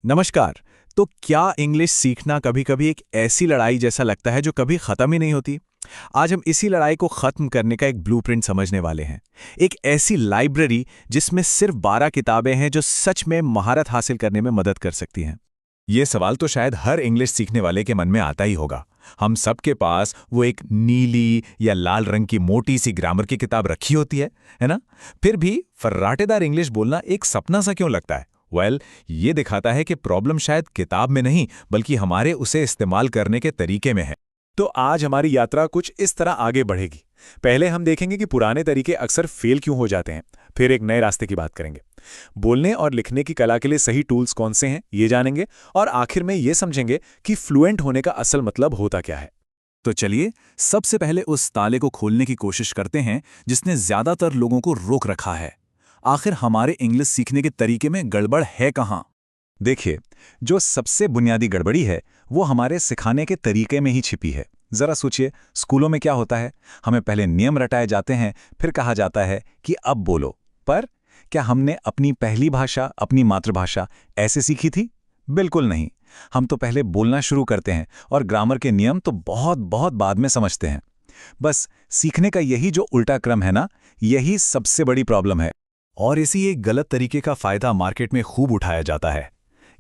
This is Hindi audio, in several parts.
नमस्कार। तो क्या इंग्लिश सीखना कभी-कभी एक ऐसी लड़ाई जैसा लगता है जो कभी खत्म ही नहीं होती? आज हम इसी लड़ाई को खत्म करने का एक ब्लूप्रिंट समझने वाले हैं। एक ऐसी लाइब्रेरी जिसमें सिर्फ 12 किताबें हैं जो सच में महारत हासिल करने में मदद कर सकती हैं। ये सवाल तो शायद हर इंग्लिश सीखने वाले के मन में आता ही होगा। हम सबके पास वो एक नीली या लाल रंग की मोटी सी ग्रामर की किताब रखी होती है ना? फिर भी फर्राटेदार इंग्लिश बोलना एक सपना सा क्यों लगता है? ये दिखाता है कि प्रॉब्लम शायद किताब में नहीं, बल्कि हमारे उसे इस्तेमाल करने के तरीके में है। तो आज हमारी यात्रा कुछ इस तरह आगे बढ़ेगी। पहले हम देखेंगे कि पुराने तरीके अक्सर फेल क्यों हो जाते हैं, फिर एक नए रास्ते की बात करेंगे। बोलने और लिखने की कला के लिए सही टूल्स कौन से हैं ये जानेंगे, और आखिर में ये समझेंगे कि फ्लुएंट होने का असल मतलब होता क्या है। तो चलिए सबसे पहले उस ताले को खोलने की कोशिश करते हैं जिसने ज्यादातर लोगों को रोक रखा है। आखिर हमारे इंग्लिश सीखने के तरीके में गड़बड़ है कहाँ? देखिए, जो सबसे बुनियादी गड़बड़ी है वो हमारे सिखाने के तरीके में ही छिपी है। जरा सोचिए, स्कूलों में क्या होता है? हमें पहले नियम रटाए जाते हैं, फिर कहा जाता है कि अब बोलो। पर क्या हमने अपनी पहली भाषा, अपनी मातृभाषा ऐसे सीखी थी? बिल्कुल नहीं। हम तो पहले बोलना शुरू करते हैं और ग्रामर के नियम तो बहुत बहुत बाद में समझते हैं। बस सीखने का यही जो उल्टा क्रम है ना, यही सबसे बड़ी प्रॉब्लम है। और इसी एक गलत तरीके का फायदा मार्केट में खूब उठाया जाता है।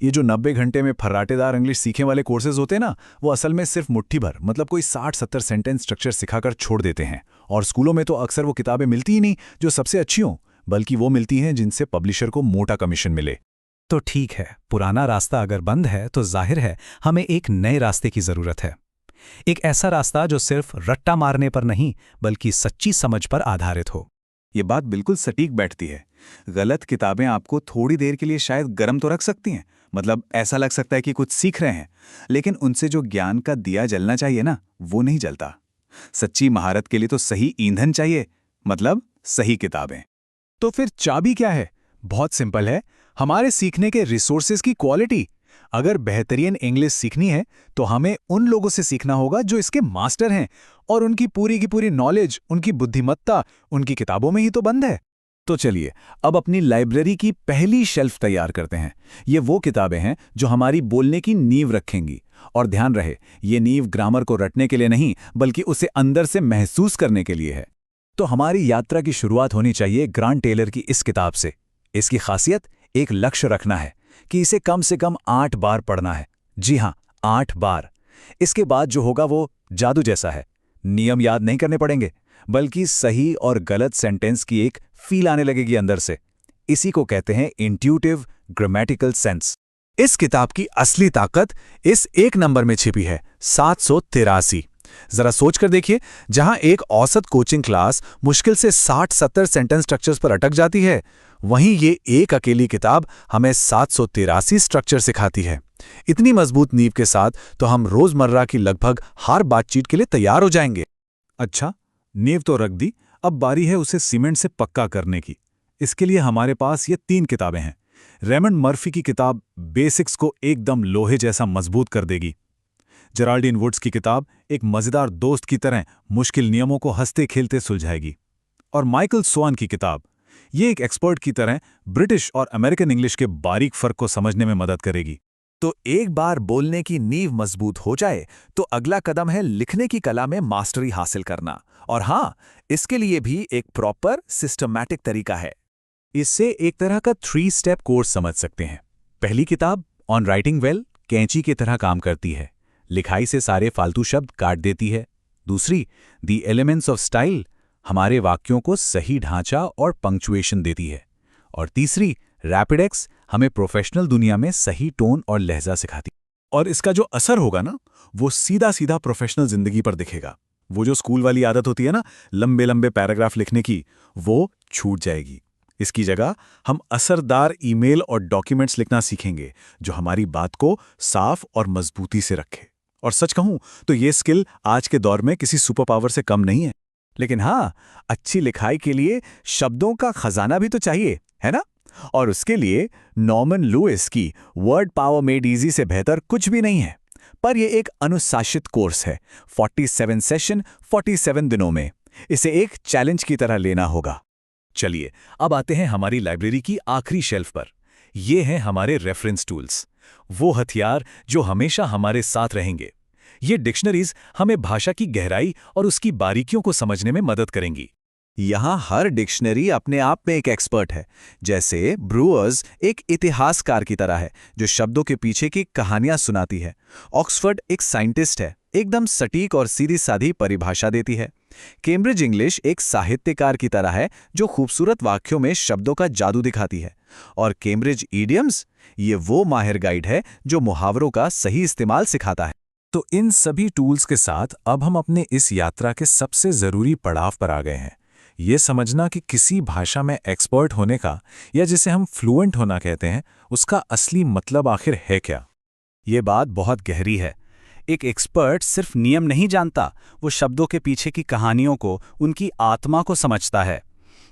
ये जो 90 घंटे में फर्राटेदार इंग्लिश सीखने वाले कोर्सेज होते हैं ना, वो असल में सिर्फ मुट्ठी भर, मतलब कोई 60-70 सेंटेंस स्ट्रक्चर सिखाकर छोड़ देते हैं। और स्कूलों में तो अक्सर वो किताबें मिलती ही नहीं जो सबसे अच्छी हों, बल्कि वो मिलती हैं जिनसे पब्लिशर को मोटा कमीशन मिले। तो ठीक है, पुराना रास्ता अगर बंद है तो जाहिर है हमें एक नए रास्ते की जरूरत है। एक ऐसा रास्ता जो सिर्फ रट्टा मारने पर नहीं, बल्कि सच्ची समझ पर आधारित हो। ये बात बिल्कुल सटीक बैठती है। गलत किताबें आपको थोड़ी देर के लिए शायद गर्म तो रख सकती हैं, मतलब ऐसा लग सकता है कि कुछ सीख रहे हैं, लेकिन उनसे जो ज्ञान का दिया जलना चाहिए ना, वो नहीं जलता। सच्ची महारत के लिए तो सही ईंधन चाहिए, मतलब सही किताबें। तो फिर चाबी क्या है? बहुत सिंपल है, हमारे सीखने के रिसोर्सेज की क्वालिटी। अगर बेहतरीन इंग्लिश सीखनी है तो हमें उन लोगों से सीखना होगा जो इसके मास्टर हैं, और उनकी पूरी की पूरी नॉलेज, उनकी बुद्धिमत्ता उनकी किताबों में ही तो बंद है। तो चलिए अब अपनी लाइब्रेरी की पहली शेल्फ तैयार करते हैं। ये वो किताबें हैं जो हमारी बोलने की नींव रखेंगी। और ध्यान रहे, ये नींव ग्रामर को रटने के लिए नहीं, बल्कि उसे अंदर से महसूस करने के लिए है। तो हमारी यात्रा की शुरुआत होनी चाहिए ग्रांट टेलर की इस किताब से। इसकी खासियत एक लक्ष्य रखना है कि इसे कम से कम 8 बार पढ़ना है। जी हाँ, 8 बार। इसके बाद जो होगा वो जादू जैसा है। नियम याद नहीं करने पड़ेंगे, बल्कि सही और गलत सेंटेंस की एक फील आने लगेगी अंदर से। इसी को कहते हैं इंट्यूटिव ग्रामेटिकल सेंस। इस किताब की असली ताकत इस एक नंबर में छिपी है, 783। जरा सोच कर देखिए, जहां एक औसत कोचिंग क्लास मुश्किल से 60-70 सेंटेंस स्ट्रक्चर्स पर अटक जाती है, वहीं ये एक अकेली किताब हमें 783 स्ट्रक्चर सिखाती है। इतनी मजबूत नींव के साथ तो हम रोजमर्रा की लगभग हर बातचीत के लिए तैयार हो जाएंगे। अच्छा, नींव तो रख दी, अब बारी है उसे सीमेंट से पक्का करने की। इसके लिए हमारे पास ये 3 किताबें हैं। रेमंड मर्फी की किताब बेसिक्स को एकदम लोहे जैसा मजबूत कर देगी। जेराल्डीन वुड्स की किताब एक मजेदार दोस्त की तरह मुश्किल नियमों को हंसते खेलते सुलझाएगी। और माइकल स्वान की किताब, ये एक एक्सपर्ट की तरह ब्रिटिश और अमेरिकन इंग्लिश के बारीक फर्क को समझने में मदद करेगी। तो एक बार बोलने की नींव मजबूत हो जाए तो अगला कदम है लिखने की कला में मास्टरी हासिल करना। और हाँ, इसके लिए भी एक प्रॉपर सिस्टमैटिक तरीका है। इससे एक तरह का 3 स्टेप कोर्स समझ सकते हैं। पहली किताब ऑन राइटिंग वेल कैंची की तरह काम करती है, लिखाई से सारे फालतू शब्द काट देती है। दूसरी, द एलिमेंट्स ऑफ स्टाइल, हमारे वाक्यों को सही ढांचा और पंक्चुएशन देती है। और तीसरी, रैपिडेक्स, हमें प्रोफेशनल दुनिया में सही टोन और लहजा सिखाती। और इसका जो असर होगा ना, वो सीधा सीधा प्रोफेशनल जिंदगी पर दिखेगा। वो जो स्कूल वाली आदत होती है ना, लंबे लंबे पैराग्राफ लिखने की, वो छूट जाएगी। इसकी जगह हम असरदार ईमेल और डॉक्यूमेंट्स लिखना सीखेंगे जो हमारी बात को साफ और मजबूती से रखे। और सच कहूं तो ये स्किल आज के दौर में किसी सुपर पावर से कम नहीं है। लेकिन हाँ, अच्छी लिखाई के लिए शब्दों का खजाना भी तो चाहिए, है ना? और उसके लिए नॉर्मन लुइस की वर्ड पावर मेड इजी से बेहतर कुछ भी नहीं है। पर यह एक अनुशासित कोर्स है, 47 सेशन 47 दिनों में। इसे एक चैलेंज की तरह लेना होगा। चलिए अब आते हैं हमारी लाइब्रेरी की आखिरी शेल्फ पर। ये हैं हमारे रेफरेंस टूल्स। वो हथियार जो हमेशा हमारे साथ रहेंगे। ये डिक्शनरीज हमें भाषा की गहराई और उसकी बारीकियों को समझने में मदद करेंगी। यहाँ हर डिक्शनरी अपने आप में एक एक्सपर्ट है। जैसे ब्रूअर्स एक इतिहासकार की तरह है जो शब्दों के पीछे की कहानियां सुनाती है। ऑक्सफोर्ड एक साइंटिस्ट है, एकदम सटीक और सीधी साधी परिभाषा देती है। कैम्ब्रिज इंग्लिश एक साहित्यकार की तरह है जो खूबसूरत वाक्यों में शब्दों का जादू दिखाती है। और कैम्ब्रिज ईडियम्स, ये वो माहिर गाइड है जो मुहावरों का सही इस्तेमाल सिखाता है। तो इन सभी टूल्स के साथ अब हम अपने इस यात्रा के सबसे ज़रूरी पड़ाव पर आ गए हैं। ये समझना कि किसी भाषा में एक्सपर्ट होने का, या जिसे हम फ्लुएंट होना कहते हैं, उसका असली मतलब आखिर है क्या। ये बात बहुत गहरी है। एक एक्सपर्ट सिर्फ नियम नहीं जानता, वो शब्दों के पीछे की कहानियों को, उनकी आत्मा को समझता है।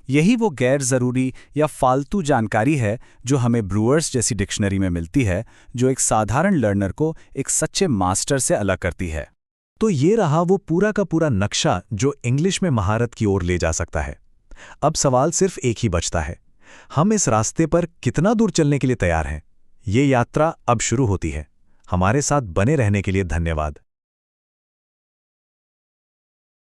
यही वो गैर ज़रूरी या फालतू जानकारी है जो हमें ब्रूअर्स जैसी डिक्शनरी में मिलती है, जो एक साधारण लर्नर को एक सच्चे मास्टर से अलग करती है। तो ये रहा वो पूरा का पूरा नक्शा जो इंग्लिश में महारत की ओर ले जा सकता है। अब सवाल सिर्फ एक ही बचता है, हम इस रास्ते पर कितना दूर चलने के लिए तैयार हैं। ये यात्रा अब शुरू होती है। हमारे साथ बने रहने के लिए धन्यवाद।